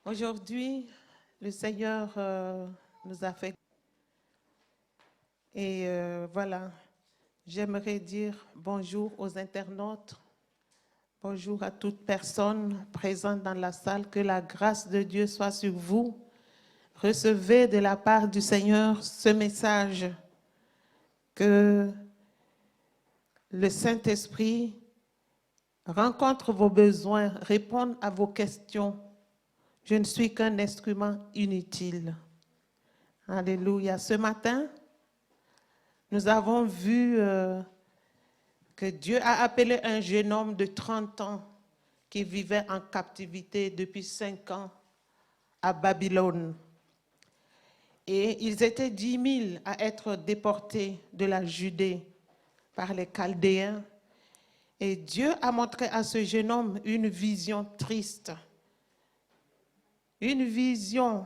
Aujourd'hui, le Seigneur nous a fait. Et voilà, j'aimerais dire bonjour aux internautes, bonjour à toute personne présente dans la salle, que la grâce de Dieu soit sur vous. Recevez de la part du Seigneur ce message, que le Saint-Esprit rencontre vos besoins, réponde à vos questions. Je ne suis qu'un instrument inutile. Alléluia. Ce matin, nous avons vu que Dieu a appelé un jeune homme de 30 ans qui vivait en captivité depuis 5 ans à Babylone. Et ils étaient 10 000 à être déportés de la Judée par les Chaldéens. Et Dieu a montré à ce jeune homme une vision triste, une vision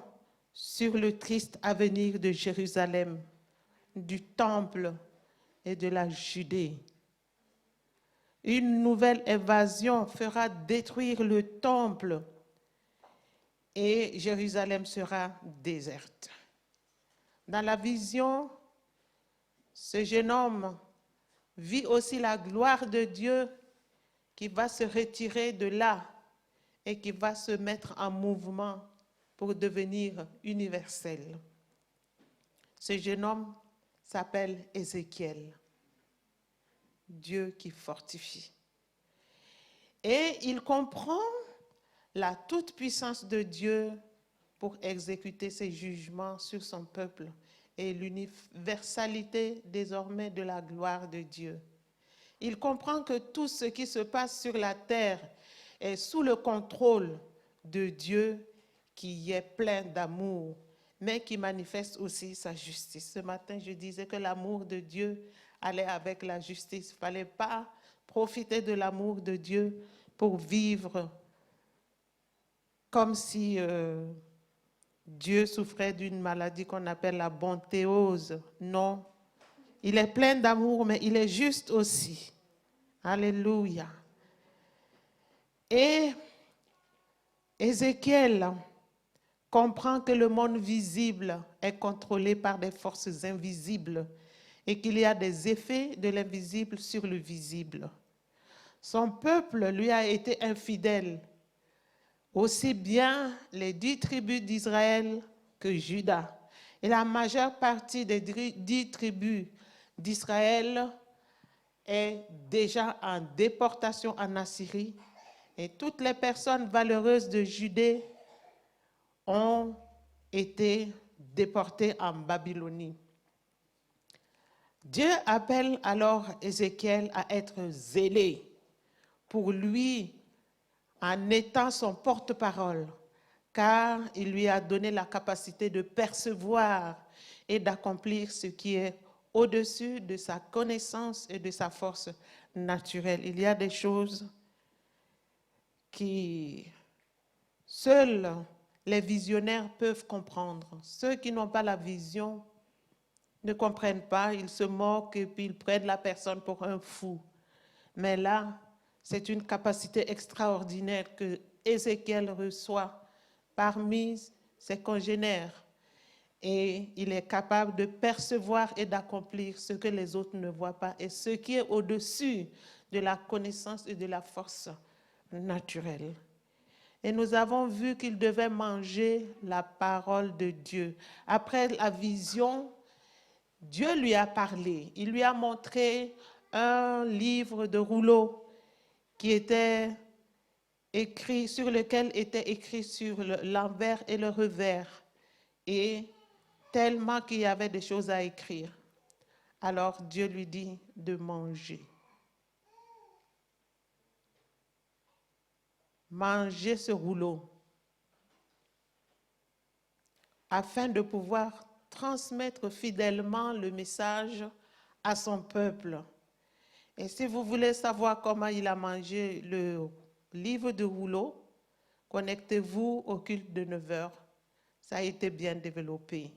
sur le triste avenir de Jérusalem, du temple et de la Judée. Une nouvelle invasion fera détruire le temple et Jérusalem sera déserte. Dans la vision, ce jeune homme vit aussi la gloire de Dieu qui va se retirer de là et qui va se mettre en mouvement pour devenir universel. Ce jeune homme s'appelle Ézéchiel, Dieu qui fortifie. Et il comprend la toute-puissance de Dieu pour exécuter ses jugements sur son peuple et l'universalité désormais de la gloire de Dieu. Il comprend que tout ce qui se passe sur la terre est sous le contrôle de Dieu qui est plein d'amour, mais qui manifeste aussi sa justice. Ce matin, je disais que l'amour de Dieu allait avec la justice. Il ne fallait pas profiter de l'amour de Dieu pour vivre comme si Dieu souffrait d'une maladie qu'on appelle la bontéose. Non, il est plein d'amour, mais il est juste aussi. Alléluia. Et Ézéchiel comprend que le monde visible est contrôlé par des forces invisibles et qu'il y a des effets de l'invisible sur le visible. Son peuple lui a été infidèle, aussi bien les 10 tribus d'Israël que Juda. Et la majeure partie des 10 tribus d'Israël est déjà en déportation en Assyrie. Et toutes les personnes valeureuses de Judée ont été déportées en Babylonie. Dieu appelle alors Ézéchiel à être zélé pour lui en étant son porte-parole, car il lui a donné la capacité de percevoir et d'accomplir ce qui est au-dessus de sa connaissance et de sa force naturelle. Il y a des choses qui seuls les visionnaires peuvent comprendre. Ceux qui n'ont pas la vision ne comprennent pas, ils se moquent et puis ils prennent la personne pour un fou. Mais là, c'est une capacité extraordinaire que Ézéchiel reçoit parmi ses congénères. Et il est capable de percevoir et d'accomplir ce que les autres ne voient pas et ce qui est au-dessus de la connaissance et de la force naturelle. Et nous avons vu qu'il devait manger la parole de Dieu. Après la vision, Dieu lui a parlé. Il lui a montré un livre de rouleau qui était écrit, sur lequel était écrit sur l'envers et le revers. Et tellement qu'il y avait des choses à écrire. Alors Dieu lui dit de manger. Manger ce rouleau afin de pouvoir transmettre fidèlement le message à son peuple. Et si vous voulez savoir comment il a mangé le livre de rouleau, connectez-vous au culte de 9 heures. Ça a été bien développé.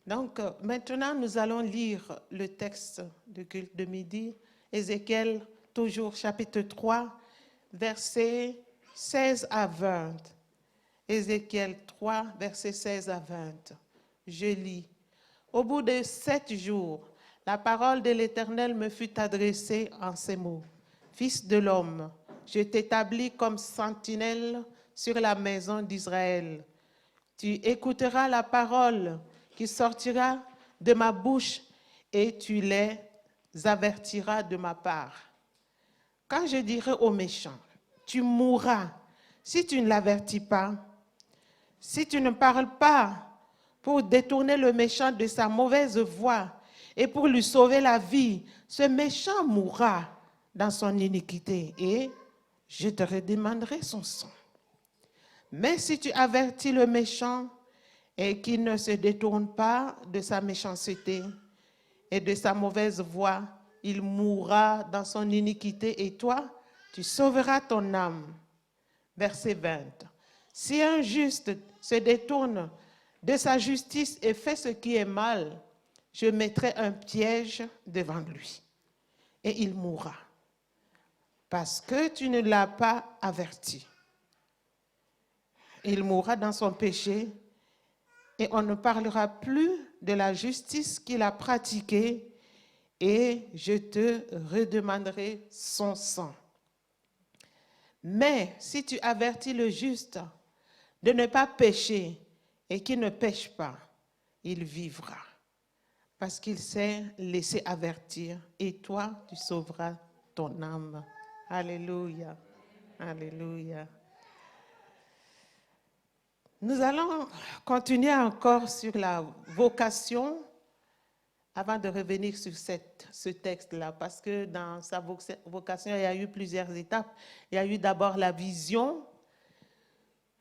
Donc, maintenant, nous allons lire le texte du culte de midi. Ézéchiel, toujours chapitre 3, versets 16 à 20. Ézéchiel 3, versets 16 à 20. Je lis. Au bout de 7 jours, la parole de l'Éternel me fut adressée en ces mots. Fils de l'homme, je t'établis comme sentinelle sur la maison d'Israël. Tu écouteras la parole qui sortira de ma bouche et tu les avertiras de ma part. Quand je dirai aux méchants, tu mourras, si tu ne l'avertis pas, si tu ne parles pas pour détourner le méchant de sa mauvaise voie et pour lui sauver la vie, ce méchant mourra dans son iniquité et je te redemanderai son sang. Mais si tu avertis le méchant et qu'il ne se détourne pas de sa méchanceté et de sa mauvaise voie, il mourra dans son iniquité et toi, tu sauveras ton âme. Verset 20. Si un juste se détourne de sa justice et fait ce qui est mal, je mettrai un piège devant lui et il mourra parce que tu ne l'as pas averti. Il mourra dans son péché et on ne parlera plus de la justice qu'il a pratiquée et je te redemanderai son sang. Mais si tu avertis le juste de ne pas pécher et qu'il ne pêche pas, il vivra parce qu'il s'est laissé avertir et toi, tu sauveras ton âme. Alléluia. Alléluia. Nous allons continuer encore sur la vocation avant de revenir sur ce texte-là, parce que dans sa vocation, il y a eu plusieurs étapes. Il y a eu d'abord la vision,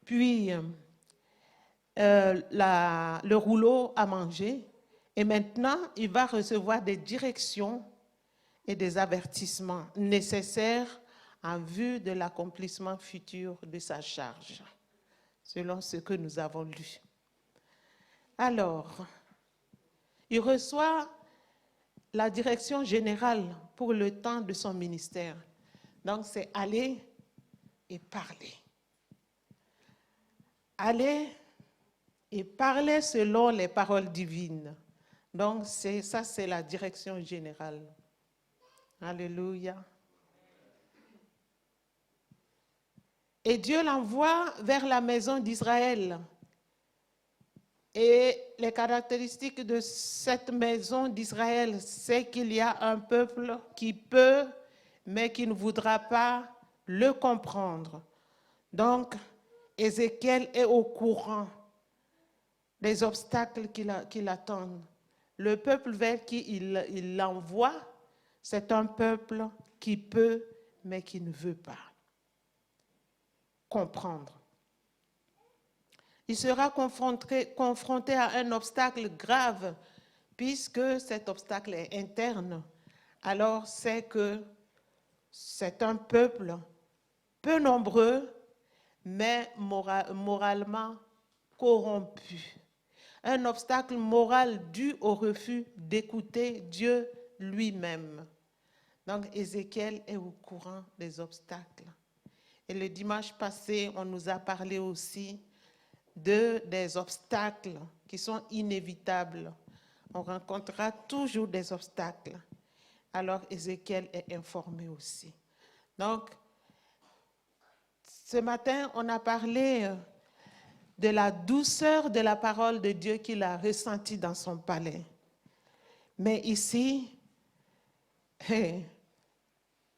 puis le rouleau à manger, et maintenant, il va recevoir des directions et des avertissements nécessaires en vue de l'accomplissement futur de sa charge, selon ce que nous avons lu. Alors, il reçoit la direction générale pour le temps de son ministère. Donc, c'est aller et parler. Aller et parler selon les paroles divines. Donc, ça, c'est la direction générale. Alléluia. Et Dieu l'envoie vers la maison d'Israël. Et les caractéristiques de cette maison d'Israël, c'est qu'il y a un peuple qui peut, mais qui ne voudra pas le comprendre. Donc, Ézéchiel est au courant des obstacles qui l'attendent. Le peuple vers qui il l'envoie, c'est un peuple qui peut, mais qui ne veut pas comprendre. Il sera confronté à un obstacle grave, puisque cet obstacle est interne. Alors, c'est que c'est un peuple peu nombreux, mais moralement corrompu. Un obstacle moral dû au refus d'écouter Dieu lui-même. Donc, Ézéchiel est au courant des obstacles. Et le dimanche passé, on nous a parlé aussi des obstacles qui sont inévitables. On rencontrera toujours des obstacles. Alors, Ézéchiel est informé aussi. Donc, ce matin, on a parlé de la douceur de la parole de Dieu qu'il a ressentie dans son palais. Mais ici,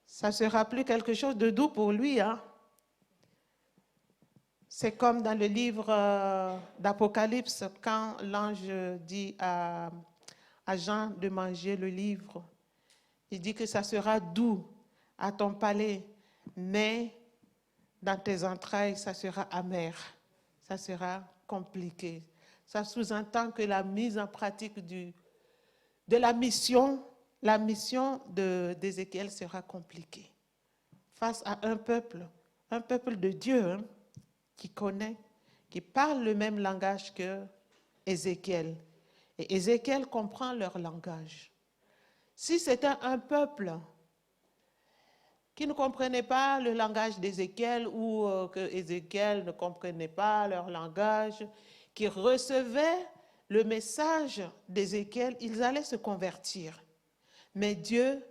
ça sera plus quelque chose de doux pour lui, hein? C'est comme dans le livre d'Apocalypse, quand l'ange dit à Jean de manger le livre. Il dit que ça sera doux à ton palais, mais dans tes entrailles, ça sera amer, ça sera compliqué. Ça sous-entend que la mise en pratique de la mission d'Ézéchiel sera compliquée. Face à un peuple de Dieu, hein, qui connaît, qui parle le même langage que Ézéchiel. Et Ézéchiel comprend leur langage. Si c'était un peuple qui ne comprenaient pas le langage d'Ézéchiel ou que Ézéchiel ne comprenait pas leur langage, qui recevaient le message d'Ézéchiel, ils allaient se convertir. Mais Dieu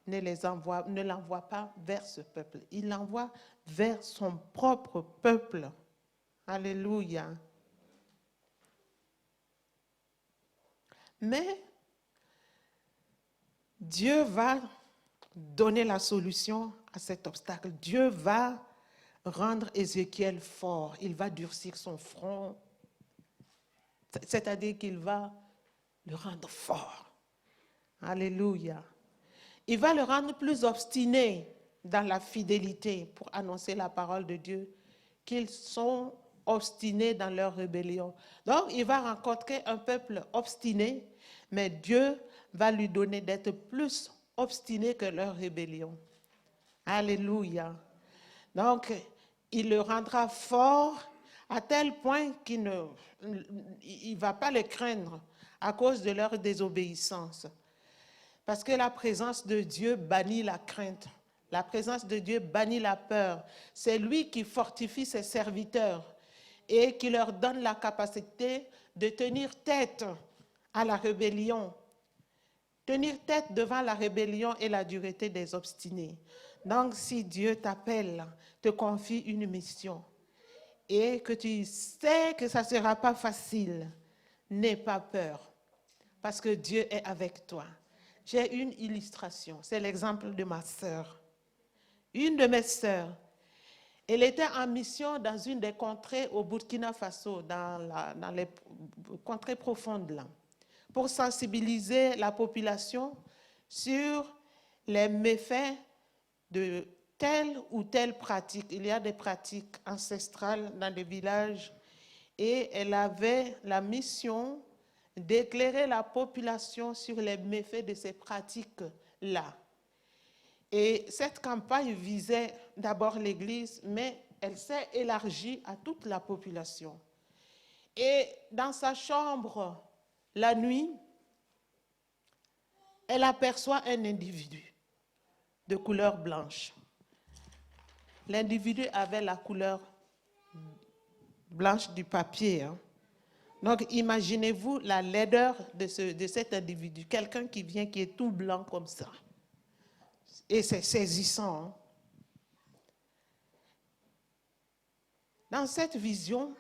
ne l'envoie pas vers ce peuple. Il l'envoie vers son propre peuple. Alléluia. Mais Dieu va donner la solution à cet obstacle. Dieu va rendre Ézéchiel fort. Il va durcir son front. C'est-à-dire qu'il va le rendre fort. Alléluia. Il va le rendre plus obstiné dans la fidélité pour annoncer la parole de Dieu, qu'ils sont obstinés dans leur rébellion. Donc, il va rencontrer un peuple obstiné, mais Dieu va lui donner d'être plus obstiné que leur rébellion. Alléluia. Donc, il le rendra fort à tel point qu'il ne va pas les craindre à cause de leur désobéissance. Parce que la présence de Dieu bannit la crainte. La présence de Dieu bannit la peur. C'est lui qui fortifie ses serviteurs et qui leur donne la capacité de tenir tête à la rébellion. Tenir tête devant la rébellion et la dureté des obstinés. Donc, si Dieu t'appelle, te confie une mission et que tu sais que ça ne sera pas facile, n'aie pas peur parce que Dieu est avec toi. J'ai une illustration, c'est l'exemple de ma sœur. Une de mes sœurs, elle était en mission dans une des contrées au Burkina Faso, dans les contrées profondes là, pour sensibiliser la population sur les méfaits de telle ou telle pratique. Il y a des pratiques ancestrales dans les villages et elle avait la mission d'éclairer la population sur les méfaits de ces pratiques-là. Et cette campagne visait d'abord l'Église, mais elle s'est élargie à toute la population. Et dans sa chambre, la nuit, elle aperçoit un individu de couleur blanche. L'individu avait la couleur blanche du papier. Hein. Donc, imaginez-vous la laideur de cet individu. Quelqu'un qui vient, qui est tout blanc comme ça. Et c'est saisissant. Hein. Dans cette vision,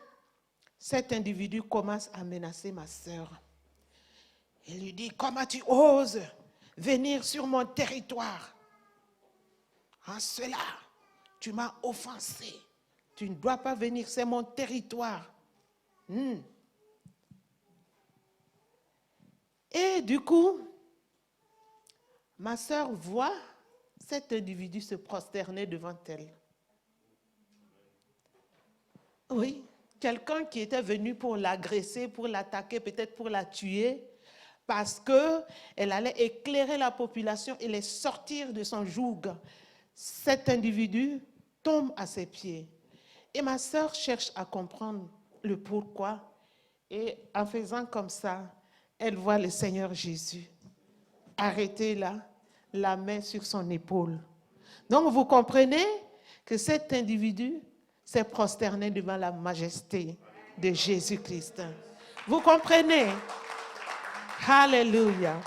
cet individu commence à menacer ma sœur. Il lui dit, comment tu oses venir sur mon territoire? En cela, tu m'as offensé. Tu ne dois pas venir, c'est mon territoire. Et du coup, ma sœur voit cet individu se prosterner devant elle. Oui, quelqu'un qui était venu pour l'agresser, pour l'attaquer, peut-être pour la tuer, parce qu'elle allait éclairer la population et les sortir de son joug. Cet individu tombe à ses pieds. Et ma sœur cherche à comprendre le pourquoi. Et en faisant comme ça, elle voit le Seigneur Jésus arrêté là, la main sur son épaule. Donc vous comprenez que cet individu s'est prosterné devant la majesté de Jésus-Christ. Vous comprenez? Alléluia.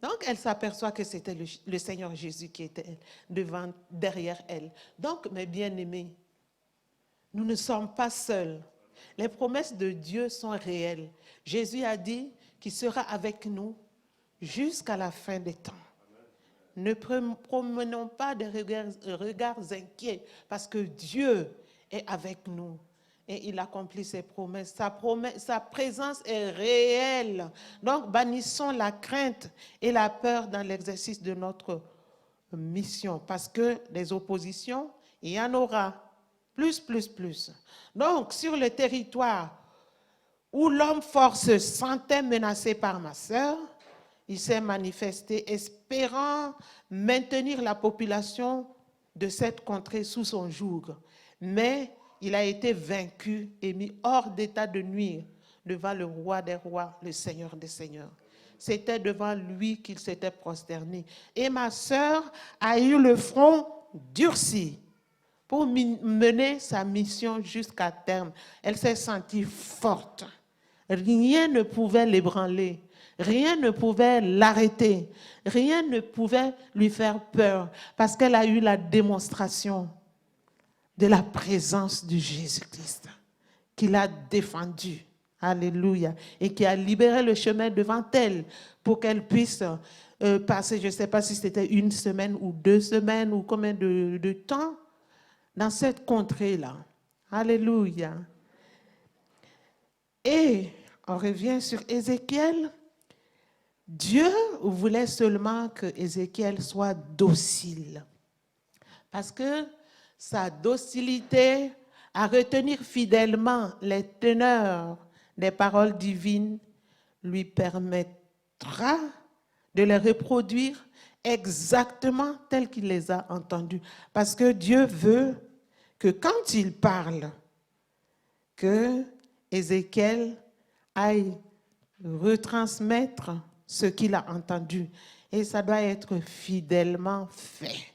Donc, elle s'aperçoit que c'était le Seigneur Jésus qui était derrière elle. Donc, mes bien-aimés, nous ne sommes pas seuls. Les promesses de Dieu sont réelles. Jésus a dit qu'il sera avec nous jusqu'à la fin des temps. Ne promenons pas des regards inquiets parce que Dieu est avec nous. Et il accomplit ses promesses. Sa présence est réelle. Donc, bannissons la crainte et la peur dans l'exercice de notre mission. Parce que les oppositions, il y en aura. Plus. Donc, sur le territoire où l'homme fort se sentait menacé par ma sœur, il s'est manifesté espérant maintenir la population de cette contrée sous son joug. Mais il a été vaincu et mis hors d'état de nuire devant le roi des rois, le Seigneur des seigneurs. c'était devant lui qu'il s'était prosterné. Et ma sœur a eu le front durci pour mener sa mission jusqu'à terme. Elle s'est sentie forte. Rien ne pouvait l'ébranler. Rien ne pouvait l'arrêter. Rien ne pouvait lui faire peur parce qu'elle a eu la démonstration de la présence de Jésus-Christ qui l'a défendue. Alléluia. Et qui a libéré le chemin devant elle pour qu'elle puisse passer, je ne sais pas si c'était 1 semaine ou 2 semaines ou combien de temps dans cette contrée-là. Alléluia. Et on revient sur Ézéchiel. Dieu voulait seulement que Ézéchiel soit docile. Parce que sa docilité à retenir fidèlement les teneurs des paroles divines lui permettra de les reproduire exactement telles qu'il les a entendues. Parce que Dieu veut que quand il parle, que Ézéchiel aille retransmettre ce qu'il a entendu. Et ça doit être fidèlement fait.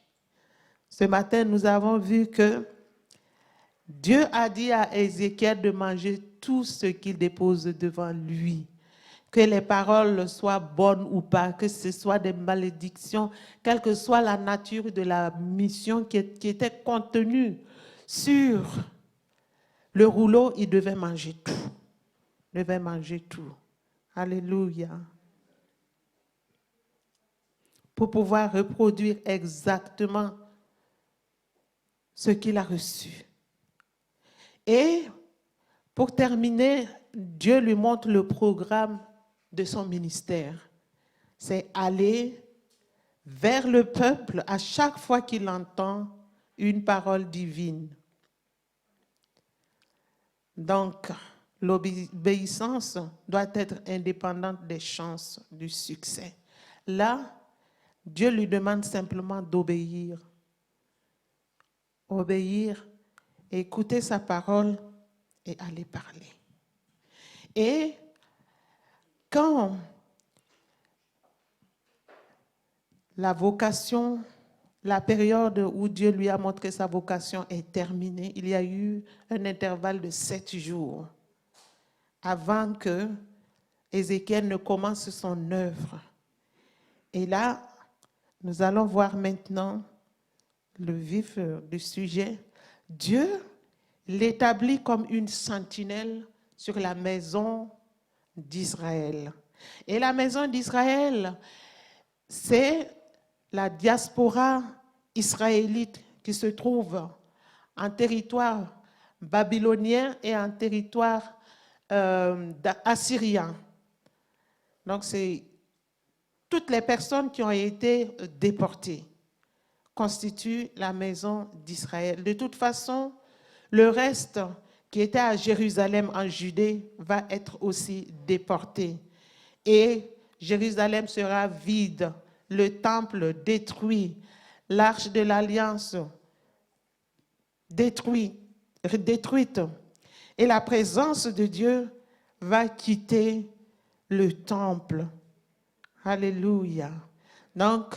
Ce matin, nous avons vu que Dieu a dit à Ézéchiel de manger tout ce qu'il dépose devant lui. Que les paroles soient bonnes ou pas, que ce soit des malédictions, quelle que soit la nature de la mission qui était contenue sur le rouleau, il devait manger tout. Il devait manger tout. Alléluia. Pour pouvoir reproduire exactement ce qu'il a reçu. Et pour terminer, Dieu lui montre le programme de son ministère. C'est aller vers le peuple à chaque fois qu'il entend une parole divine. Donc, l'obéissance doit être indépendante des chances du succès. Là, Dieu lui demande simplement d'obéir. Obéir, écouter sa parole et aller parler. Et quand la vocation, la période où Dieu lui a montré sa vocation est terminée, il y a eu un intervalle de 7 jours avant que Ézéchiel ne commence son œuvre. Et là, nous allons voir maintenant le vif du sujet. Dieu l'établit comme une sentinelle sur la maison d'Israël. Et la maison d'Israël, c'est la diaspora israélite qui se trouve en territoire babylonien et en territoire assyrien. Donc, c'est toutes les personnes qui ont été déportées constituent la maison d'Israël. De toute façon, le reste qui était à Jérusalem en Judée va être aussi déporté. Et Jérusalem sera vide, le temple détruit, l'arche de l'Alliance détruite. Et la présence de Dieu va quitter le temple. Alléluia. Donc,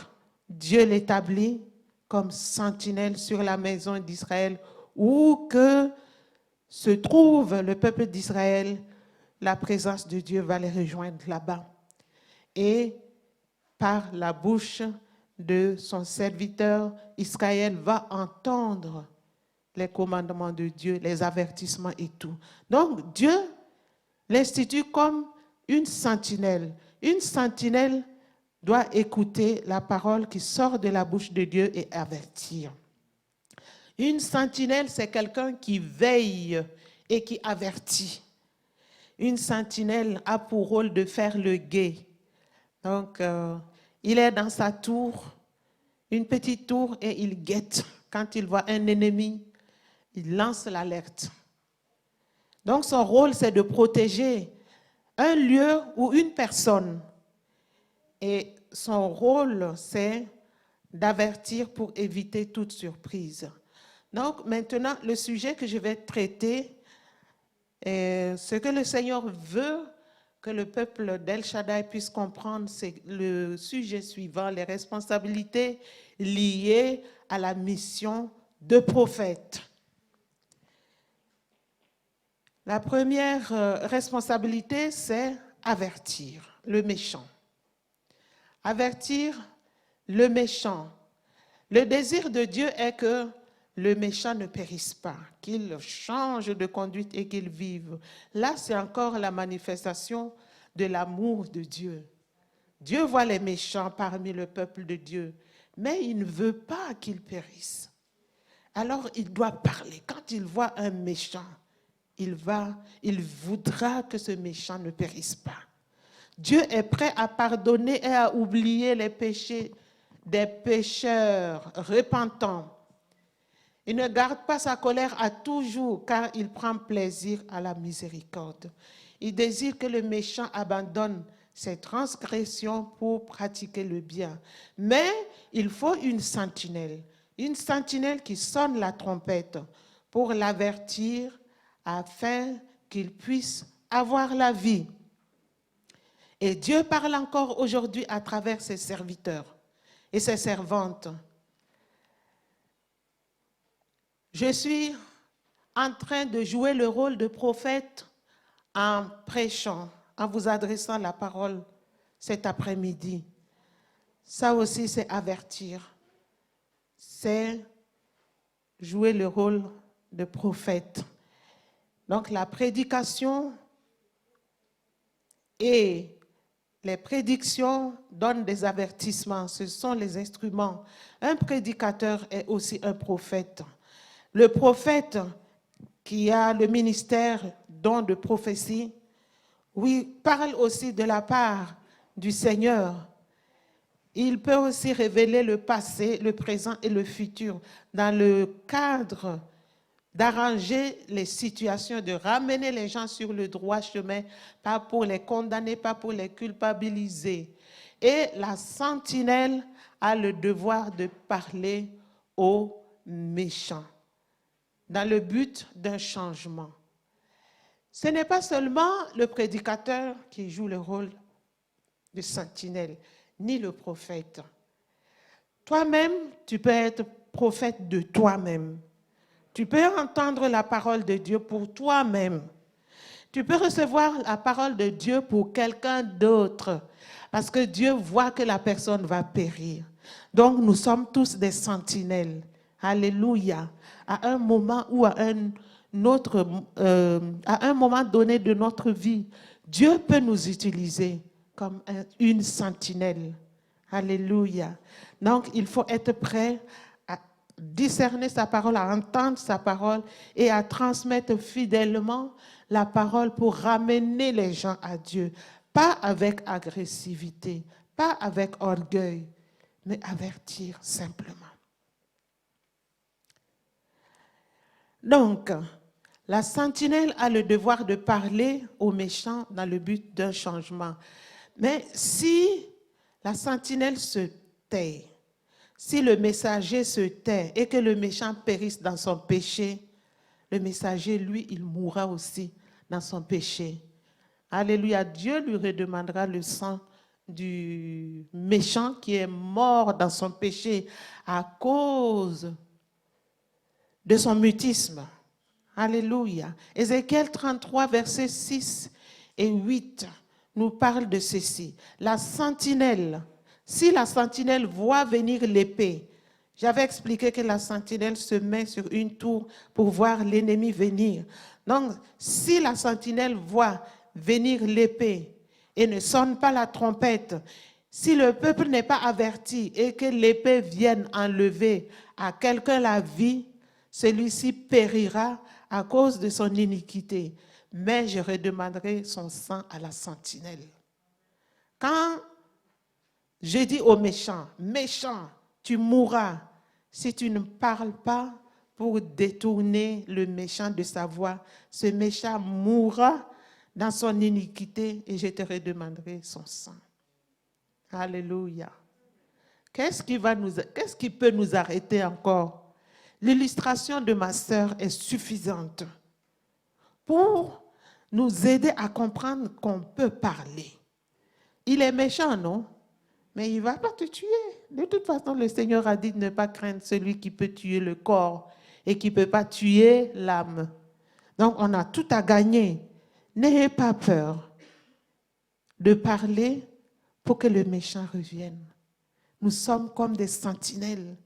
Dieu l'établit comme sentinelle sur la maison d'Israël, où que se trouve le peuple d'Israël, la présence de Dieu va les rejoindre là-bas. Et par la bouche de son serviteur, Israël va entendre les commandements de Dieu, les avertissements et tout. Donc, Dieu l'institue comme une sentinelle. Une sentinelle doit écouter la parole qui sort de la bouche de Dieu et avertir. Une sentinelle, c'est quelqu'un qui veille et qui avertit. Une sentinelle a pour rôle de faire le guet. Donc, il est dans sa tour, une petite tour, et il guette. Quand il voit un ennemi, il lance l'alerte. Donc, son rôle, c'est de protéger un lieu ou une personne. Et son rôle, c'est d'avertir pour éviter toute surprise. Donc, maintenant, le sujet que je vais traiter, ce que le Seigneur veut que le peuple d'El Shaddai puisse comprendre, c'est le sujet suivant, les responsabilités liées à la mission de prophète. La première responsabilité, c'est avertir le méchant. Avertir le méchant. Le désir de Dieu est que le méchant ne périsse pas, qu'il change de conduite et qu'il vive. Là, c'est encore la manifestation de l'amour de Dieu. Dieu voit les méchants parmi le peuple de Dieu, mais il ne veut pas qu'ils périssent. Alors, il doit parler. Quand il voit un méchant, il voudra que ce méchant ne périsse pas. Dieu est prêt à pardonner et à oublier les péchés des pécheurs repentants. Il ne garde pas sa colère à toujours, car il prend plaisir à la miséricorde. Il désire que le méchant abandonne ses transgressions pour pratiquer le bien. Mais il faut une sentinelle qui sonne la trompette pour l'avertir afin qu'il puisse avoir la vie. Et Dieu parle encore aujourd'hui à travers ses serviteurs et ses servantes. Je suis en train de jouer le rôle de prophète en prêchant, en vous adressant la parole cet après-midi. Ça aussi, c'est avertir. C'est jouer le rôle de prophète. Donc, la prédication et les prédictions donnent des avertissements. Ce sont les instruments. Un prédicateur est aussi un prophète. Le prophète qui a le ministère don de prophétie, oui, parle aussi de la part du Seigneur. Il peut aussi révéler le passé, le présent et le futur dans le cadre d'arranger les situations, de ramener les gens sur le droit chemin, pas pour les condamner, pas pour les culpabiliser. Et la sentinelle a le devoir de parler aux méchants, dans le but d'un changement. Ce n'est pas seulement le prédicateur qui joue le rôle de sentinelle, ni le prophète. Toi-même, tu peux être prophète de toi-même. Tu peux entendre la parole de Dieu pour toi-même. Tu peux recevoir la parole de Dieu pour quelqu'un d'autre, parce que Dieu voit que la personne va périr. Donc, nous sommes tous des sentinelles. Alléluia. À un moment ou à un moment donné de notre vie, Dieu peut nous utiliser comme une sentinelle. Alléluia. Donc, il faut être prêt à discerner sa parole, à entendre sa parole et à transmettre fidèlement la parole pour ramener les gens à Dieu. Pas avec agressivité, pas avec orgueil, mais avertir simplement. Donc, la sentinelle a le devoir de parler aux méchants dans le but d'un changement. Mais si la sentinelle se tait, si le messager se tait et que le méchant périsse dans son péché, le messager, lui, il mourra aussi dans son péché. Alléluia, Dieu lui redemandera le sang du méchant qui est mort dans son péché à cause de son mutisme. Alléluia. Ézéchiel 33, versets 6 et 8 nous parle de ceci. La sentinelle, si la sentinelle voit venir l'épée, j'avais expliqué que la sentinelle se met sur une tour pour voir l'ennemi venir. Donc, si la sentinelle voit venir l'épée et ne sonne pas la trompette, si le peuple n'est pas averti et que l'épée vienne enlever à quelqu'un la vie, celui-ci périra à cause de son iniquité. Mais je redemanderai son sang à la sentinelle. Quand je dis aux méchants, méchant, tu mourras si tu ne parles pas pour détourner le méchant de sa voie. Ce méchant mourra dans son iniquité et je te redemanderai son sang. Alléluia. Qu'est-ce qui peut nous arrêter encore? L'illustration de ma sœur est suffisante pour nous aider à comprendre qu'on peut parler. Il est méchant, non? Mais il ne va pas te tuer. De toute façon, le Seigneur a dit de ne pas craindre celui qui peut tuer le corps et qui ne peut pas tuer l'âme. Donc, on a tout à gagner. N'ayez pas peur de parler pour que le méchant revienne. Nous sommes comme des sentinelles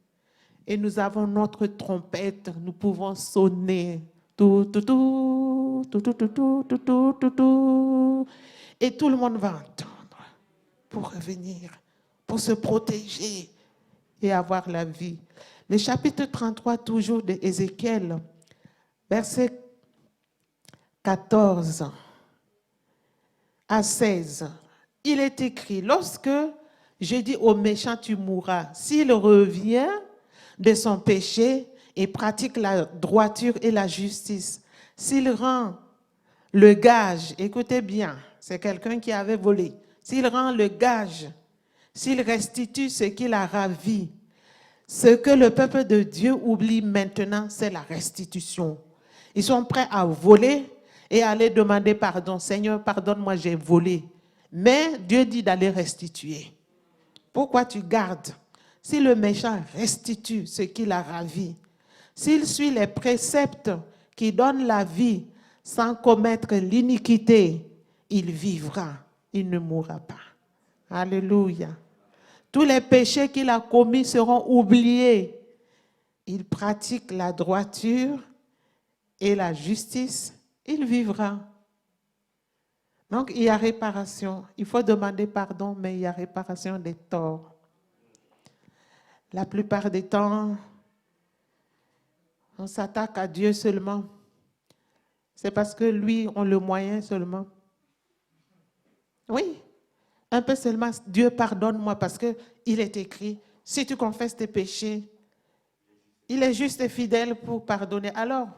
et nous avons notre trompette. Nous pouvons sonner. Tout, tout, tout, tout, tout, tout, tout, tout, tout, tout, tout. Et tout le monde va entendre pour revenir, pour se protéger et avoir la vie. Le chapitre 33, toujours de Ézéchiel, verset 14 à 16. Il est écrit, lorsque je dis au méchant, tu mourras, s'il revient de son péché et pratique la droiture et la justice, s'il rend le gage, écoutez bien, c'est quelqu'un qui avait volé, s'il rend le gage, s'il restitue ce qu'il a ravi, ce que le peuple de Dieu oublie maintenant, c'est la restitution. Ils sont prêts à voler et à aller demander pardon. Seigneur, pardonne-moi, j'ai volé. Mais Dieu dit d'aller restituer. Pourquoi tu gardes? Si le méchant restitue ce qu'il a ravi, s'il suit les préceptes qui donnent la vie sans commettre l'iniquité, il vivra, il ne mourra pas. Alléluia. Tous les péchés qu'il a commis seront oubliés. Il pratique la droiture et la justice, il vivra. Donc, il y a réparation. Il faut demander pardon, mais il y a réparation des torts. La plupart des temps, on s'attaque à Dieu seulement. C'est parce que lui, on le moyen seulement. Oui, un peu seulement, Dieu pardonne-moi parce qu'il est écrit, si tu confesses tes péchés, il est juste et fidèle pour pardonner. Alors,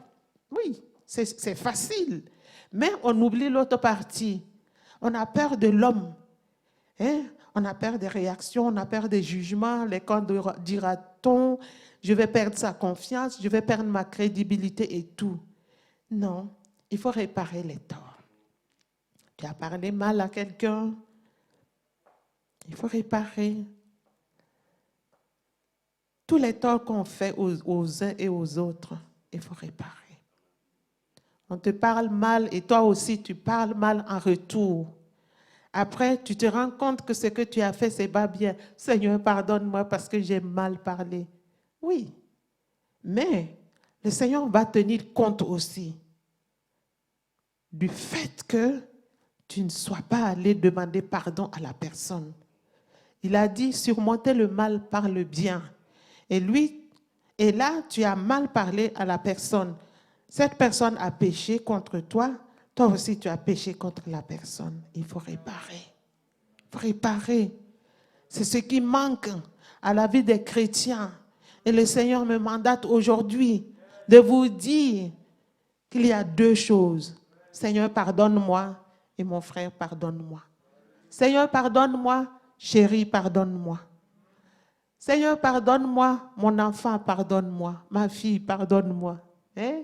oui, c'est facile. Mais on oublie l'autre partie. On a peur de l'homme. Hein? On a peur des réactions, on a peur des jugements. Les quand dira-t-on, je vais perdre sa confiance, je vais perdre ma crédibilité et tout. Non, il faut réparer les torts. Tu as parlé mal à quelqu'un, il faut réparer. Tous les torts qu'on fait aux uns et aux autres, il faut réparer. On te parle mal et toi aussi tu parles mal en retour. Après, tu te rends compte que ce que tu as fait, c'est pas bien. Seigneur, pardonne-moi parce que j'ai mal parlé. Oui, mais le Seigneur va tenir compte aussi du fait que tu ne sois pas allé demander pardon à la personne. Il a dit, surmonter le mal par le bien. Et là, tu as mal parlé à la personne. Cette personne a péché contre toi. Toi aussi, tu as péché contre la personne. Il faut réparer. Il faut réparer. C'est ce qui manque à la vie des chrétiens. Et le Seigneur me mandate aujourd'hui de vous dire qu'il y a deux choses. Seigneur, pardonne-moi et mon frère, pardonne-moi. Seigneur, pardonne-moi, chérie, pardonne-moi. Seigneur, pardonne-moi, mon enfant, pardonne-moi. Ma fille, pardonne-moi. Hein?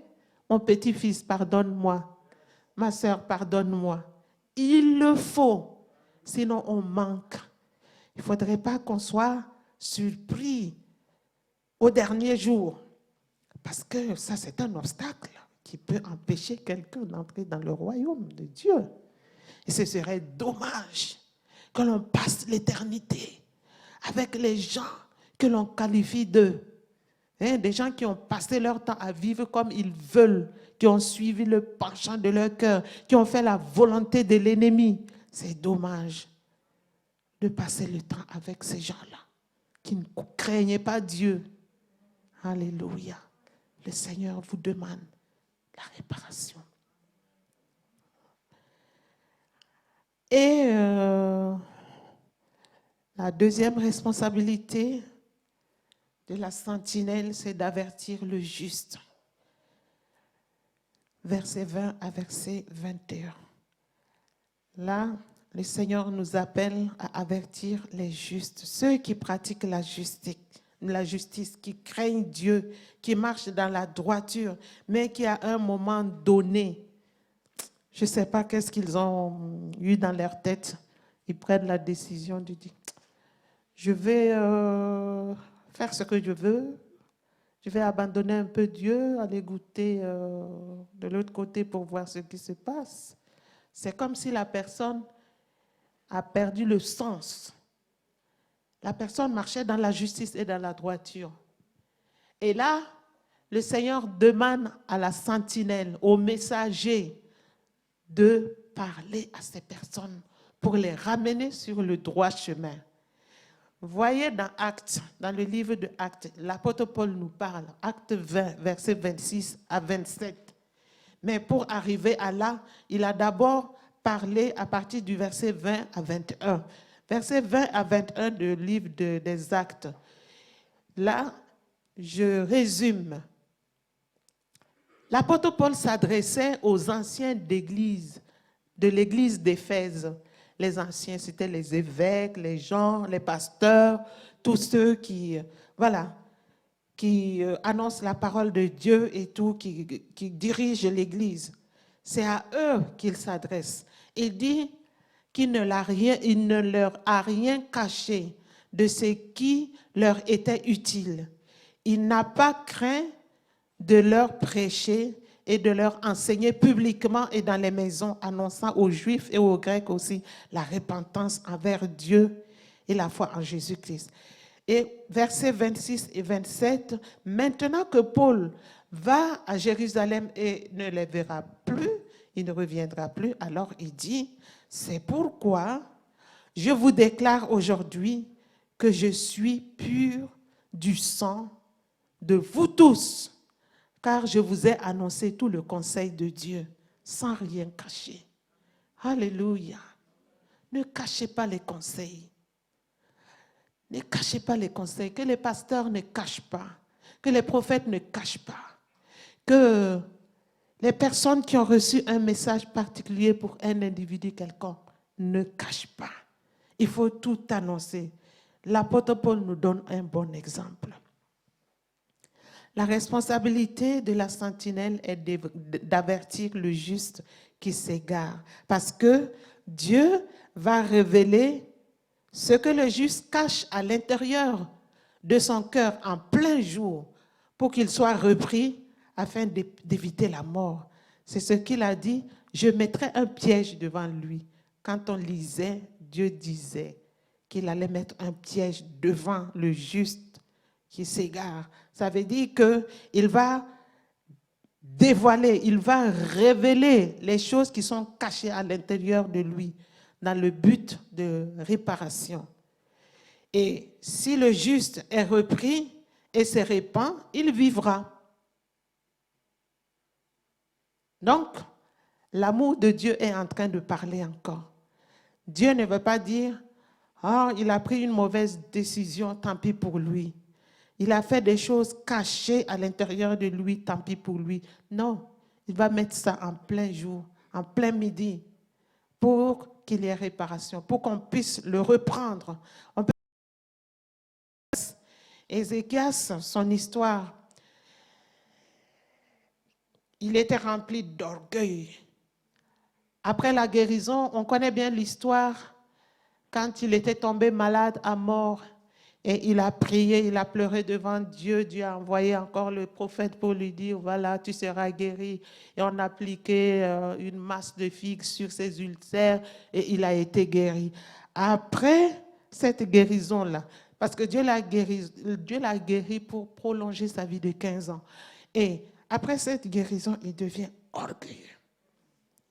Mon petit-fils, pardonne-moi. Ma soeur, pardonne-moi. Il le faut, sinon on manque. Il ne faudrait pas qu'on soit surpris au dernier jour. Parce que ça, c'est un obstacle qui peut empêcher quelqu'un d'entrer dans le royaume de Dieu. Et ce serait dommage que l'on passe l'éternité avec les gens que l'on qualifie d'eux. Hein, des gens qui ont passé leur temps à vivre comme ils veulent, qui ont suivi le penchant de leur cœur, qui ont fait la volonté de l'ennemi. C'est dommage de passer le temps avec ces gens-là, qui ne craignaient pas Dieu. Alléluia. Le Seigneur vous demande la réparation. Et la deuxième responsabilité de la sentinelle, c'est d'avertir le juste. Verset 20 à verset 21. Là, le Seigneur nous appelle à avertir les justes, ceux qui pratiquent la justice, qui craignent Dieu, qui marchent dans la droiture, mais qui à un moment donné Je ne sais pas qu'est-ce qu'ils ont eu dans leur tête. Ils prennent la décision de dire, je vais faire ce que je veux, je vais abandonner un peu Dieu, aller goûter de l'autre côté pour voir ce qui se passe. C'est comme si la personne a perdu le sens. La personne marchait dans la justice et dans la droiture. Et là, le Seigneur demande à la sentinelle, au messager, de parler à ces personnes pour les ramener sur le droit chemin. Vous voyez dans Actes, dans le livre de Actes, l'apôtre Paul nous parle, Actes 20, versets 26 à 27. Mais pour arriver à là, il a d'abord parlé à partir du verset 20 à 21. Verset 20 à 21 du livre des Actes. Là, je résume. L'apôtre Paul s'adressait aux anciens d'église, de l'église d'Éphèse. Les anciens, c'était les évêques, les gens, les pasteurs, tous ceux qui, qui annoncent la parole de Dieu et tout, qui dirigent l'église. C'est à eux qu'il s'adresse. Il dit qu'il ne leur a rien caché de ce qui leur était utile. Il n'a pas craint de leur prêcher et de leur enseigner publiquement et dans les maisons, annonçant aux Juifs et aux Grecs aussi la repentance envers Dieu et la foi en Jésus-Christ. Et versets 26 et 27, maintenant que Paul va à Jérusalem et ne les verra plus, il ne reviendra plus, alors il dit, c'est pourquoi je vous déclare aujourd'hui que je suis pur du sang de vous tous, car je vous ai annoncé tout le conseil de Dieu, sans rien cacher. Alléluia. Ne cachez pas les conseils. Ne cachez pas les conseils. Que les pasteurs ne cachent pas. Que les prophètes ne cachent pas. Que les personnes qui ont reçu un message particulier pour un individu quelconque ne cachent pas. Il faut tout annoncer. L'apôtre Paul nous donne un bon exemple. La responsabilité de la sentinelle est d'avertir le juste qui s'égare, parce que Dieu va révéler ce que le juste cache à l'intérieur de son cœur en plein jour pour qu'il soit repris afin d'éviter la mort. C'est ce qu'il a dit, je mettrai un piège devant lui. Quand on lisait, Dieu disait qu'il allait mettre un piège devant le juste qui s'égare. Ça veut dire qu'il va dévoiler, il va révéler les choses qui sont cachées à l'intérieur de lui dans le but de réparation. Et si le juste est repris et se répand, il vivra. Donc, l'amour de Dieu est en train de parler encore. Dieu ne veut pas dire, oh, il a pris une mauvaise décision, tant pis pour lui. Il a fait des choses cachées à l'intérieur de lui, tant pis pour lui. Non, il va mettre ça en plein jour, en plein midi, pour qu'il y ait réparation, pour qu'on puisse le reprendre. Ézéchias, son histoire, il était rempli d'orgueil. Après la guérison, on connaît bien l'histoire, quand il était tombé malade à mort, et il a prié, il a pleuré devant Dieu. Dieu a envoyé encore le prophète pour lui dire, voilà, tu seras guéri. Et on a appliqué une masse de figues sur ses ulcères et il a été guéri. Après cette guérison-là, parce que Dieu l'a guéri pour prolonger sa vie de 15 ans. Et après cette guérison, il devient orgueilleux.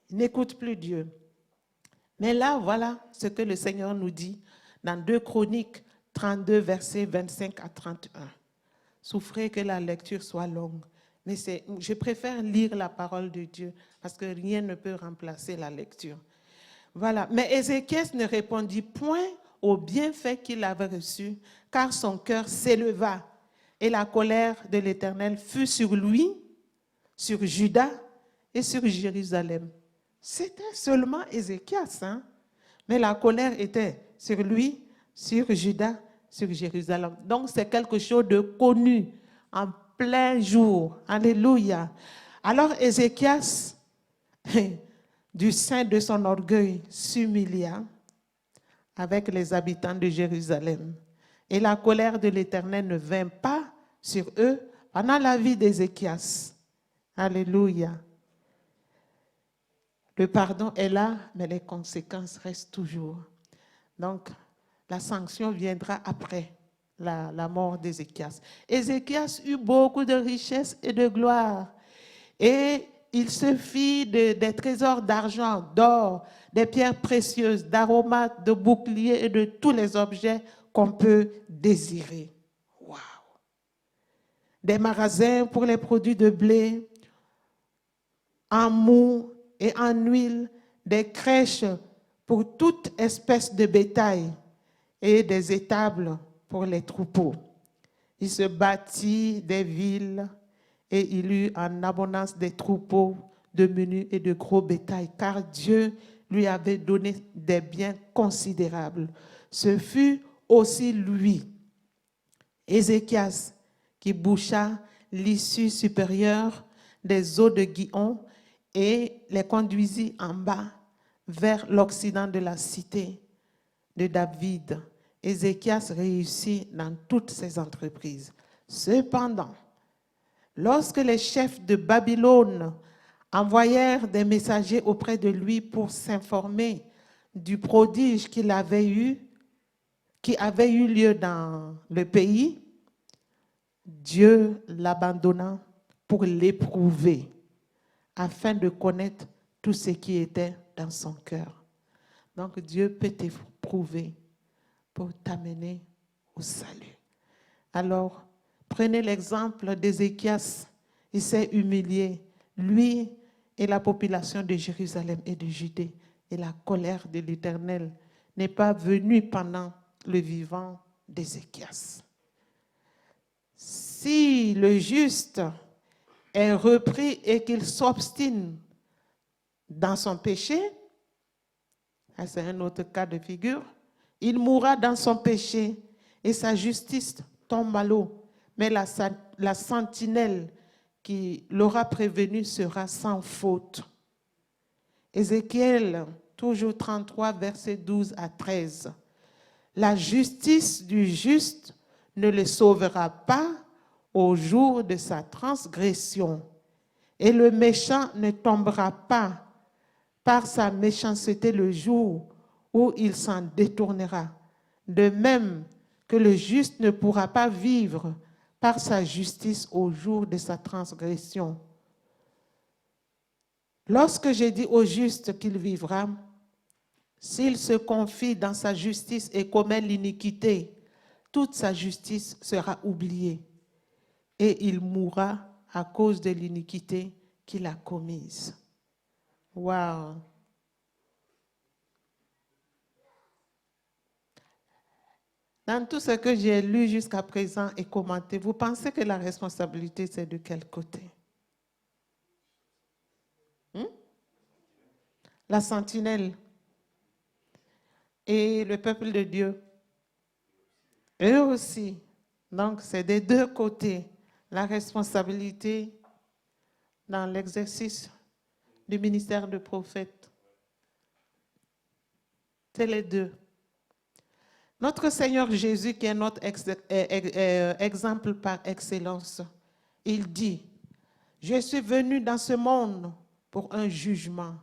Il n'écoute plus Dieu. Mais là, voilà ce que le Seigneur nous dit dans 2 Chroniques 32, versets 25 à 31. Souffrez que la lecture soit longue. Mais je préfère lire la parole de Dieu parce que rien ne peut remplacer la lecture. Voilà. Mais Ézéchias ne répondit point au bienfait qu'il avait reçu, car son cœur s'éleva et la colère de l'Éternel fut sur lui, sur Juda et sur Jérusalem. C'était seulement Ézéchias, hein? Mais la colère était sur lui, sur Juda, sur Jérusalem. Donc, c'est quelque chose de connu en plein jour. Alléluia. Alors, Ézéchias du sein de son orgueil, s'humilia avec les habitants de Jérusalem. Et la colère de l'Éternel ne vint pas sur eux pendant la vie d'Ézéchias. Alléluia. Le pardon est là, mais les conséquences restent toujours. Donc, la sanction viendra après la mort d'Ézéchias. Ézéchias eut beaucoup de richesses et de gloire. Et il se fit des trésors d'argent, d'or, des pierres précieuses, d'aromates, de boucliers et de tous les objets qu'on peut désirer. Waouh! Des magasins pour les produits de blé, en mou et en huile, des crèches pour toute espèce de bétail et des étables pour les troupeaux. Il se bâtit des villes et il eut en abondance des troupeaux de menus et de gros bétail, car Dieu lui avait donné des biens considérables. Ce fut aussi lui, Ézéchias, qui boucha l'issue supérieure des eaux de Gihon et les conduisit en bas vers l'occident de la cité de David. Ézéchias réussit dans toutes ses entreprises. Cependant, lorsque les chefs de Babylone envoyèrent des messagers auprès de lui pour s'informer du prodige qui avait eu lieu dans le pays, Dieu l'abandonna pour l'éprouver, afin de connaître tout ce qui était dans son cœur. Donc Dieu peut t'éprouver pour t'amener au salut. Alors, prenez l'exemple d'Ézéchias. Il s'est humilié, lui et la population de Jérusalem et de Judée. Et la colère de l'Éternel n'est pas venue pendant le vivant d'Ézéchias. Si le juste est repris et qu'il s'obstine dans son péché, c'est un autre cas de figure, il mourra dans son péché et sa justice tombe à l'eau. Mais la sentinelle qui l'aura prévenu sera sans faute. Ézéchiel, toujours 33, versets 12 à 13. La justice du juste ne le sauvera pas au jour de sa transgression, et le méchant ne tombera pas par sa méchanceté le jour où il s'en détournera. De même que le juste ne pourra pas vivre par sa justice au jour de sa transgression. Lorsque j'ai dit au juste qu'il vivra, s'il se confie dans sa justice et commet l'iniquité, toute sa justice sera oubliée et il mourra à cause de l'iniquité qu'il a commise. Wow! Dans tout ce que j'ai lu jusqu'à présent et commenté, vous pensez que la responsabilité, c'est de quel côté? La sentinelle et le peuple de Dieu. Eux aussi. Donc, c'est des deux côtés. La responsabilité dans l'exercice du ministère de prophète. C'est les deux. Notre Seigneur Jésus, qui est notre exemple par excellence, il dit, « Je suis venu dans ce monde pour un jugement,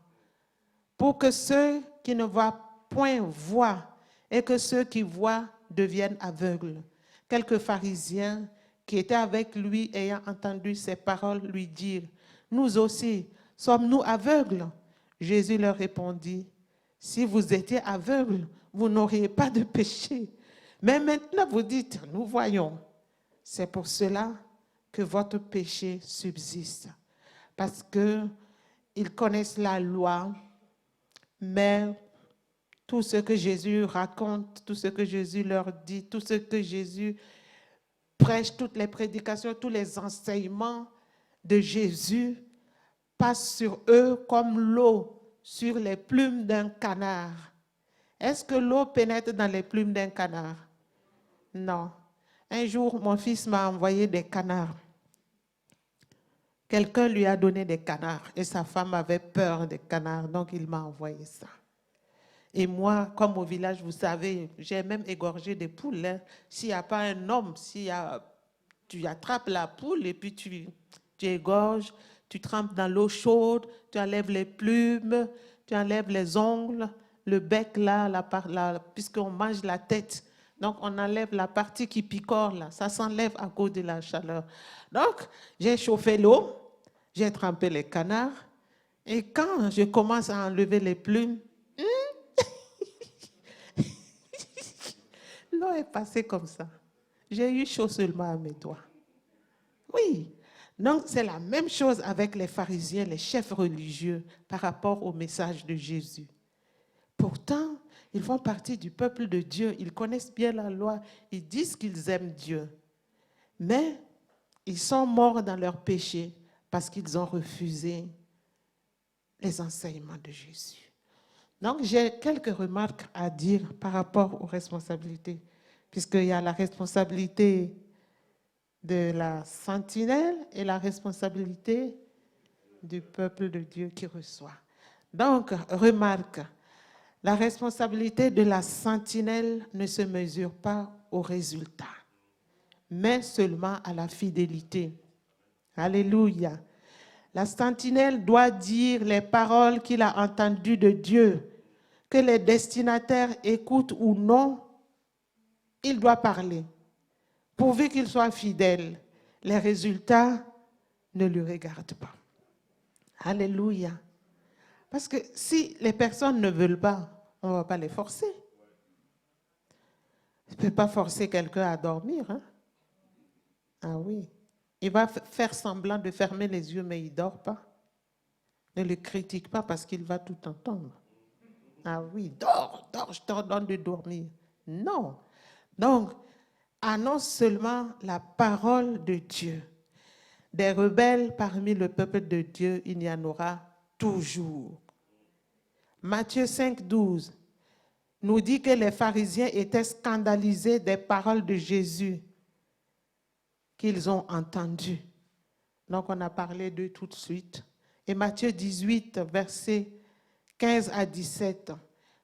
pour que ceux qui ne voient point voient et que ceux qui voient deviennent aveugles. » Quelques pharisiens qui étaient avec lui, ayant entendu ces paroles, lui dirent, « Nous aussi, sommes-nous aveugles ?» Jésus leur répondit, « Si vous étiez aveugles, vous n'auriez pas de péché. Mais maintenant, vous dites, nous voyons. C'est pour cela que votre péché subsiste. Parce qu'ils connaissent la loi, mais tout ce que Jésus raconte, tout ce que Jésus leur dit, tout ce que Jésus prêche, toutes les prédications, tous les enseignements de Jésus passent sur eux comme l'eau sur les plumes d'un canard. Est-ce que l'eau pénètre dans les plumes d'un canard? Non. Un jour, mon fils m'a envoyé des canards. Quelqu'un lui a donné des canards et sa femme avait peur des canards, donc il m'a envoyé ça. Et moi, comme au village, vous savez, j'ai même égorgé des poules. Hein. S'il n'y a pas un homme, tu attrapes la poule et puis tu égorges, tu trempes dans l'eau chaude, tu enlèves les plumes, tu enlèves les ongles, le bec là, puisqu'on mange la tête. Donc, on enlève la partie qui picore là. Ça s'enlève à cause de la chaleur. Donc, j'ai chauffé l'eau, j'ai trempé les canards. Et quand je commence à enlever les plumes, l'eau est passée comme ça. J'ai eu chaud seulement à mes doigts. Oui. Donc, c'est la même chose avec les pharisiens, les chefs religieux, par rapport au message de Jésus. Pourtant, ils font partie du peuple de Dieu. Ils connaissent bien la loi. Ils disent qu'ils aiment Dieu. Mais ils sont morts dans leur péché parce qu'ils ont refusé les enseignements de Jésus. Donc, j'ai quelques remarques à dire par rapport aux responsabilités, puisqu'il y a la responsabilité de la sentinelle et la responsabilité du peuple de Dieu qui reçoit. Donc, remarque, la responsabilité de la sentinelle ne se mesure pas au résultat, mais seulement à la fidélité. Alléluia. La sentinelle doit dire les paroles qu'il a entendues de Dieu. Que les destinataires écoutent ou non, il doit parler. Pourvu qu'il soit fidèle, les résultats ne lui regardent pas. Alléluia. Parce que si les personnes ne veulent pas, on ne va pas les forcer. On ne peut pas forcer quelqu'un à dormir. Hein? Ah oui. Il va faire semblant de fermer les yeux, mais il ne dort pas. Ne le critique pas parce qu'il va tout entendre. Ah oui, dors, je t'ordonne de dormir. Non. Donc, annonce seulement la parole de Dieu. Des rebelles parmi le peuple de Dieu, il y en aura toujours. Matthieu 5, 12 nous dit que les pharisiens étaient scandalisés des paroles de Jésus qu'ils ont entendues. Donc, on a parlé d'eux tout de suite. Et Matthieu 18, versets 15 à 17,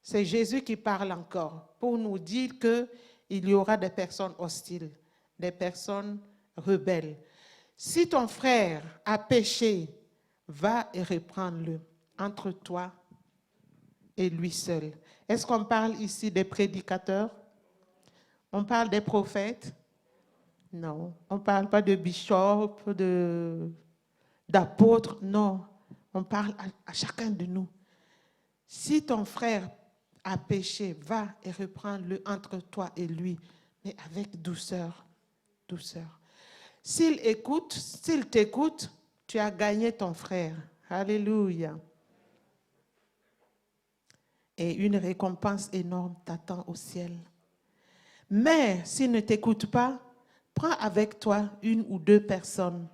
c'est Jésus qui parle encore pour nous dire qu'il y aura des personnes hostiles, des personnes rebelles. Si ton frère a péché, va et reprends-le entre toi et lui seul. Est-ce qu'on parle ici des prédicateurs? On parle des prophètes? Non. On ne parle pas de bishops, d'apôtres? Non. On parle à chacun de nous. Si ton frère a péché, va et reprends-le entre toi et lui, mais avec douceur, douceur. S'il t'écoute, tu as gagné ton frère. Alléluia. Et une récompense énorme t'attend au ciel. Mais s'il ne t'écoute pas, prends avec toi une ou deux personnes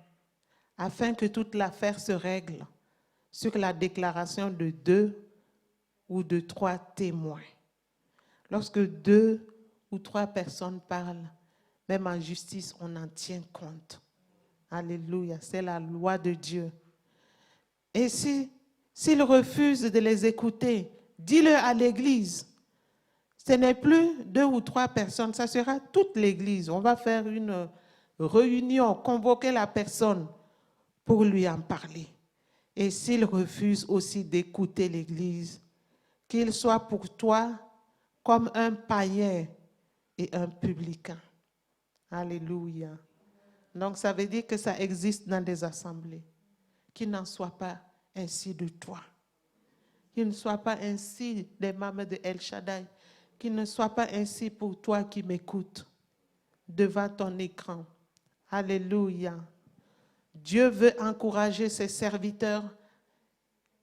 afin que toute l'affaire se règle sur la déclaration de 2 ou de 3 témoins. Lorsque 2 ou 3 personnes parlent, même en justice, on en tient compte. Alléluia, c'est la loi de Dieu. Et s'ils refusent de les écouter, dis-le à l'église. Ce n'est plus 2 ou 3 personnes, ça sera toute l'église. On va faire une réunion, convoquer la personne pour lui en parler. Et s'il refuse aussi d'écouter l'église, qu'il soit pour toi comme un païen et un publicain. Alléluia. Donc ça veut dire que ça existe dans des assemblées. Qu'il n'en soit pas ainsi de toi. Qu'il ne soit pas ainsi des membres de El Shaddai. Qu'il ne soit pas ainsi pour toi qui m'écoutes devant ton écran. Alléluia. Dieu veut encourager ses serviteurs.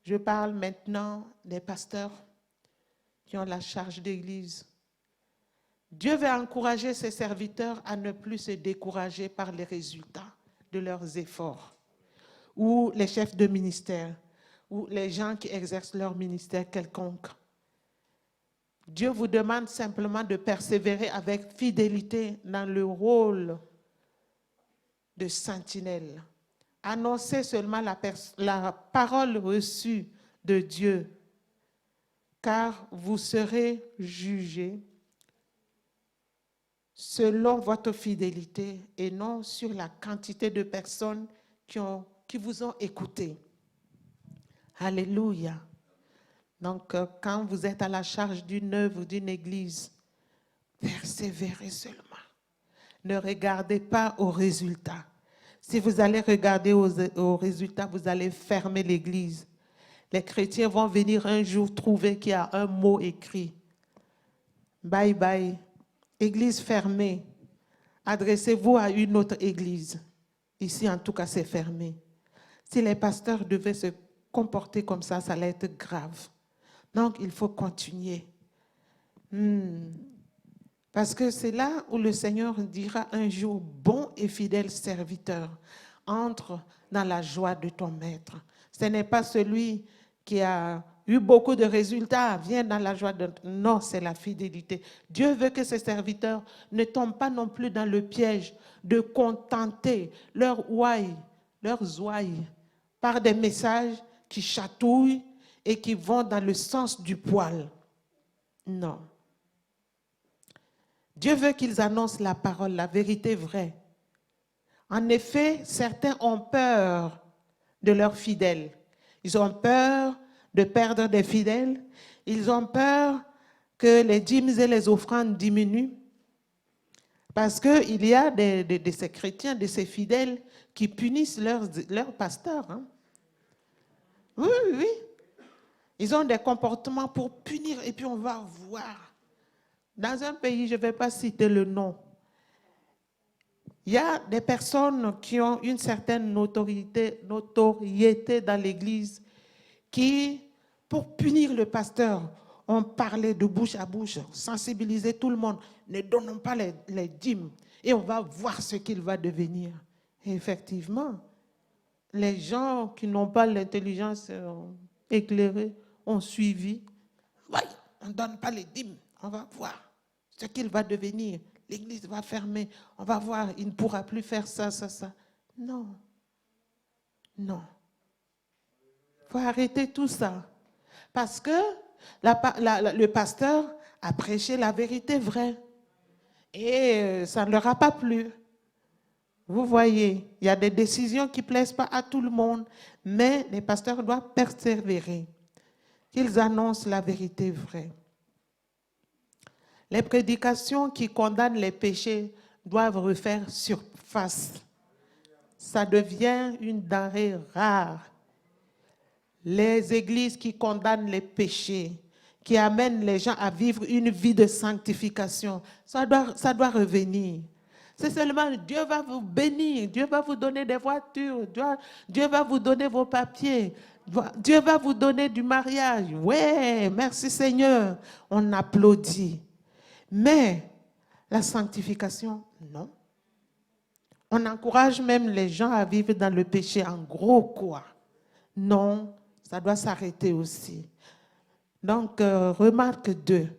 Je parle maintenant des pasteurs qui ont la charge d'église. Dieu veut encourager ses serviteurs à ne plus se décourager par les résultats de leurs efforts, ou les chefs de ministère, ou les gens qui exercent leur ministère quelconque. Dieu vous demande simplement de persévérer avec fidélité dans le rôle de sentinelle. Annoncez seulement la parole reçue de Dieu, car vous serez jugés selon votre fidélité et non sur la quantité de personnes qui vous ont écouté. Alléluia. Donc, quand vous êtes à la charge d'une œuvre, d'une église, persévérez seulement. Ne regardez pas aux résultats. Si vous allez regarder aux résultats, vous allez fermer l'église. Les chrétiens vont venir un jour trouver qu'il y a un mot écrit. Bye bye. Église fermée. Adressez-vous à une autre église. Ici, en tout cas, c'est fermé. Si les pasteurs devaient se comporter comme ça allait être grave. Donc, il faut continuer. Parce que c'est là où le Seigneur dira un jour, bon et fidèle serviteur, entre dans la joie de ton maître. Ce n'est pas celui qui a eu beaucoup de résultats, viens dans la joie de... Non, c'est la fidélité. Dieu veut que ses serviteurs ne tombent pas non plus dans le piège de contenter leurs ouailles par des messages qui chatouillent et qui vont dans le sens du poil. Non. Dieu veut qu'ils annoncent la parole, la vérité vraie. En effet, certains ont peur de leurs fidèles. Ils ont peur de perdre des fidèles. Ils ont peur que les dîmes et les offrandes diminuent. Parce qu'il y a de ces chrétiens, de ces fidèles qui punissent leurs pasteurs. Hein. Oui, oui, oui. Ils ont des comportements pour punir et puis on va voir. Dans un pays, je ne vais pas citer le nom, il y a des personnes qui ont une certaine notoriété dans l'Église qui, pour punir le pasteur, ont parlé de bouche à bouche, sensibiliser tout le monde. Ne donnons pas les dîmes et on va voir ce qu'il va devenir. Et effectivement, les gens qui n'ont pas l'intelligence éclairée ont suivi. Oui, on ne donne pas les dîmes, on va voir ce qu'il va devenir. L'église va fermer, on va voir, il ne pourra plus faire ça. Non, non. Il faut arrêter tout ça. Parce que le pasteur a prêché la vérité vraie. Et ça ne leur a pas plu. Vous voyez, il y a des décisions qui ne plaisent pas à tout le monde, mais les pasteurs doivent persévérer, qu'ils annoncent la vérité vraie. Les prédications qui condamnent les péchés doivent refaire surface. Ça devient une denrée rare. Les églises qui condamnent les péchés, qui amènent les gens à vivre une vie de sanctification, ça doit revenir. C'est seulement Dieu va vous bénir, Dieu va vous donner des voitures, Dieu va vous donner vos papiers, Dieu va vous donner du mariage. Ouais, merci Seigneur. On applaudit. Mais la sanctification, non. On encourage même les gens à vivre dans le péché en gros quoi. Non, ça doit s'arrêter aussi. Donc, remarque 2.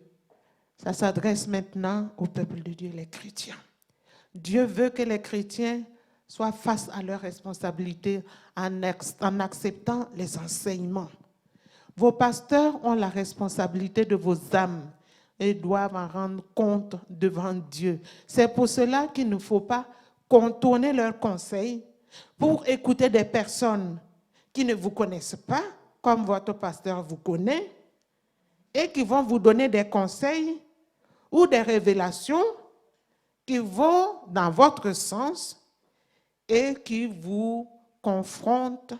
Ça s'adresse maintenant au peuple de Dieu, les chrétiens. Dieu veut que les chrétiens soient face à leurs responsabilités en acceptant les enseignements. Vos pasteurs ont la responsabilité de vos âmes et doivent en rendre compte devant Dieu. C'est pour cela qu'il ne faut pas contourner leurs conseils pour écouter des personnes qui ne vous connaissent pas, comme votre pasteur vous connaît, et qui vont vous donner des conseils ou des révélations qui vont dans votre sens et qui vous confrontent,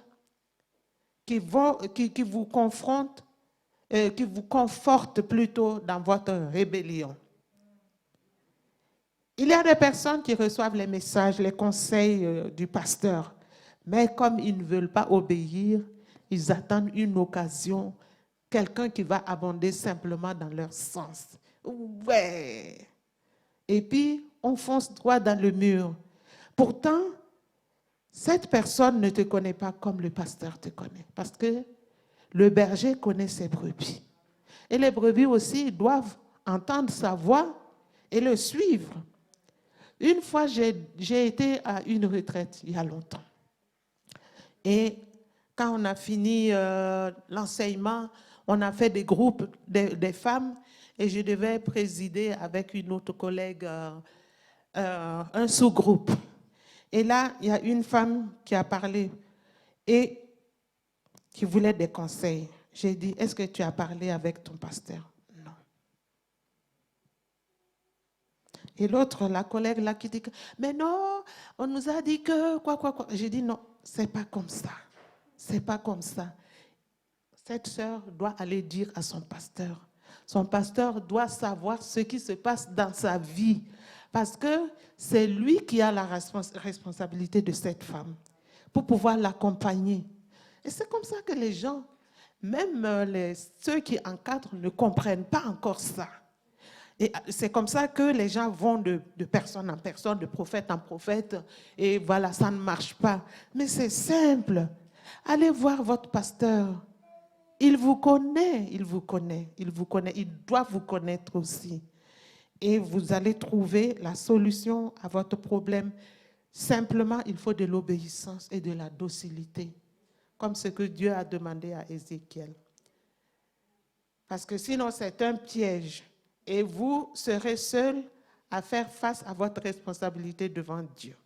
qui vous confortent plutôt dans votre rébellion. Il y a des personnes qui reçoivent les messages, les conseils du pasteur, mais comme ils ne veulent pas obéir, ils attendent une occasion, quelqu'un qui va abonder simplement dans leur sens. Ouais. Et puis, on fonce droit dans le mur. Pourtant, cette personne ne te connaît pas comme le pasteur te connaît, parce que le berger connaît ses brebis. Et les brebis aussi doivent entendre sa voix et le suivre. Une fois, j'ai été à une retraite il y a longtemps. Et quand on a fini l'enseignement, on a fait des groupes des femmes et je devais présider avec une autre collègue un sous-groupe. Et là, il y a une femme qui a parlé et qui voulait des conseils. J'ai dit, est-ce que tu as parlé avec ton pasteur? Non. Et l'autre, la collègue là, qui dit, mais non, on nous a dit que, quoi. J'ai dit, non, c'est pas comme ça. C'est pas comme ça. Cette sœur doit aller dire à son pasteur. Son pasteur doit savoir ce qui se passe dans sa vie. Parce que c'est lui qui a la responsabilité de cette femme pour pouvoir l'accompagner. Et c'est comme ça que les gens, même ceux qui encadrent, ne comprennent pas encore ça. Et c'est comme ça que les gens vont de personne en personne, de prophète en prophète, et voilà, ça ne marche pas. Mais c'est simple. Allez voir votre pasteur. Il vous connaît, il doit vous connaître aussi. Et vous allez trouver la solution à votre problème. Simplement, il faut de l'obéissance et de la docilité, comme ce que Dieu a demandé à Ézéchiel. Parce que sinon, c'est un piège. Et vous serez seul à faire face à votre responsabilité devant Dieu.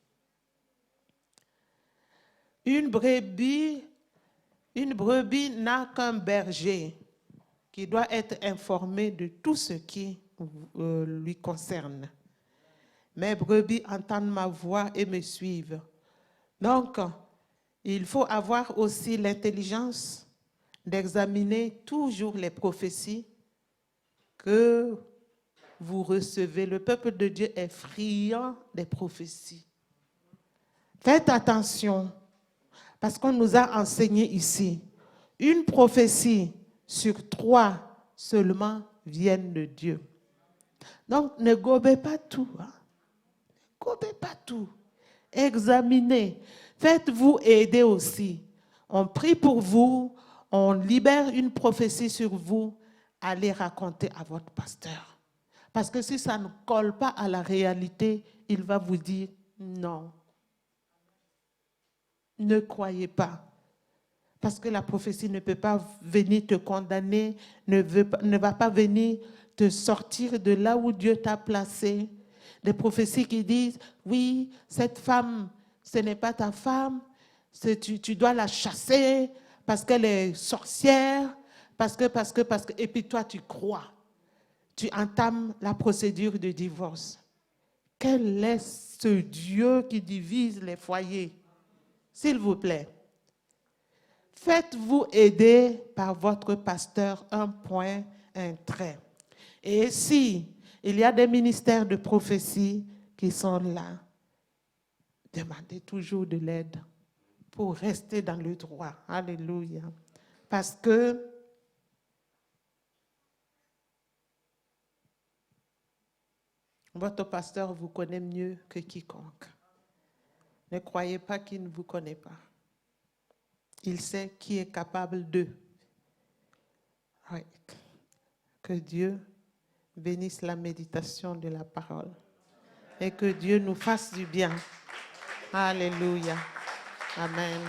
Une brebis n'a qu'un berger qui doit être informé de tout ce qui lui concerne. Mes brebis entendent ma voix et me suivent. Donc, il faut avoir aussi l'intelligence d'examiner toujours les prophéties que vous recevez. Le peuple de Dieu est friand des prophéties. Faites attention, parce qu'on nous a enseigné ici, une prophétie sur 3 seulement viennent de Dieu. Donc, ne gobez pas tout. Ne gobez pas tout. Examinez. Faites-vous aider aussi. On prie pour vous, on libère une prophétie sur vous, allez raconter à votre pasteur. Parce que si ça ne colle pas à la réalité, il va vous dire non. Ne croyez pas. Parce que la prophétie ne peut pas venir te condamner, ne va pas venir te sortir de là où Dieu t'a placé. Des prophéties qui disent, oui, cette femme, ce n'est pas ta femme, tu dois la chasser parce qu'elle est sorcière, parce que, et puis toi tu crois. Tu entames la procédure de divorce. Quel est ce Dieu qui divise les foyers? S'il vous plaît. Faites-vous aider par votre pasteur, un point, un trait. Et si il y a des ministères de prophétie qui sont là, demandez toujours de l'aide pour rester dans le droit. Alléluia. Parce que votre pasteur vous connaît mieux que quiconque. Ne croyez pas qu'il ne vous connaît pas. Il sait qui est capable d'eux. Oui. Que Dieu bénisse la méditation de la parole et que Dieu nous fasse du bien. Alléluia. Amen.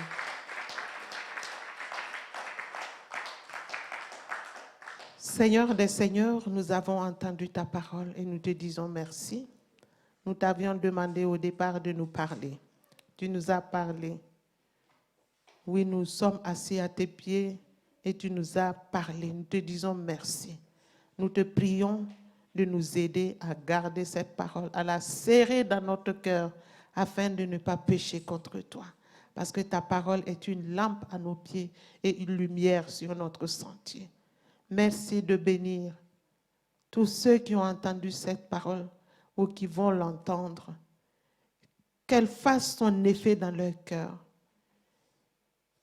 Seigneur des Seigneurs, nous avons entendu ta parole et nous te disons merci. Nous t'avions demandé au départ de nous parler. Tu nous as parlé. Oui, nous sommes assis à tes pieds et tu nous as parlé. Nous te disons merci. Nous te prions de nous aider à garder cette parole, à la serrer dans notre cœur afin de ne pas pécher contre toi. Parce que ta parole est une lampe à nos pieds et une lumière sur notre sentier. Merci de bénir tous ceux qui ont entendu cette parole ou qui vont l'entendre. Qu'elle fasse son effet dans leur cœur.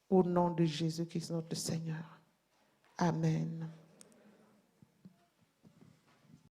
Au nom de Jésus-Christ, notre Seigneur. Amen.